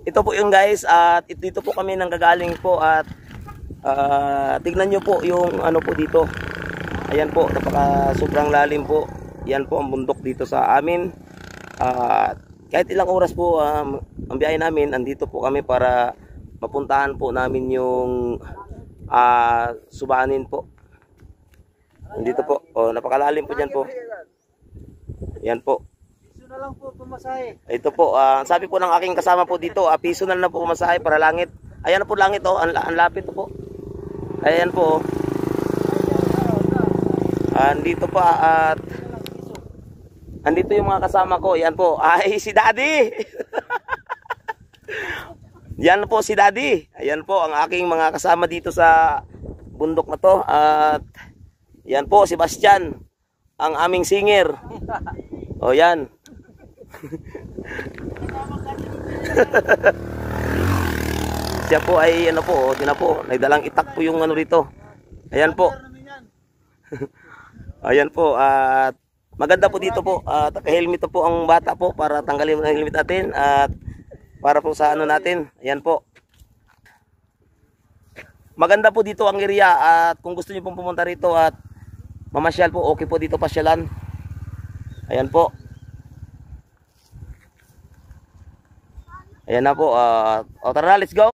ito po yung guys, at dito po kami nanggagaling po at tignan nyo po yung ano po dito. Ayan po, napaka sobrang lalim po. Yan po ang bundok dito sa amin. Kahit ilang oras po ang biyahe namin, andito po kami para mapuntahan po namin yung Subanin po. Andito po, napakalalim po dyan po. Yan po. Na lang po pumasahe. Ito po, sabi po ng aking kasama po dito, piso na lang po pumasahe para langit. Ayan na po langit, ang lapit po. Ayan po. Andito pa at andito yung mga kasama ko. Yan po, ay si Daddy. Yan po si Daddy. Ayan po ang aking mga kasama dito sa bundok na to. At yan po si Bastian, ang aming singer. O yan. Siya po ay ano po, tina po, nagdalang itak po yung ano rito. Ayan po. Ayan po, at maganda po dito po, naka-helmet po ang bata po para tanggalin mo ang helmet natin at para po sa ano natin. Ayan po. Maganda po dito ang area at kung gusto niyo pong pumunta rito at mamasyal po, okay po dito pasyalan. Ayan po. Ayan na po. Tara na, let's go.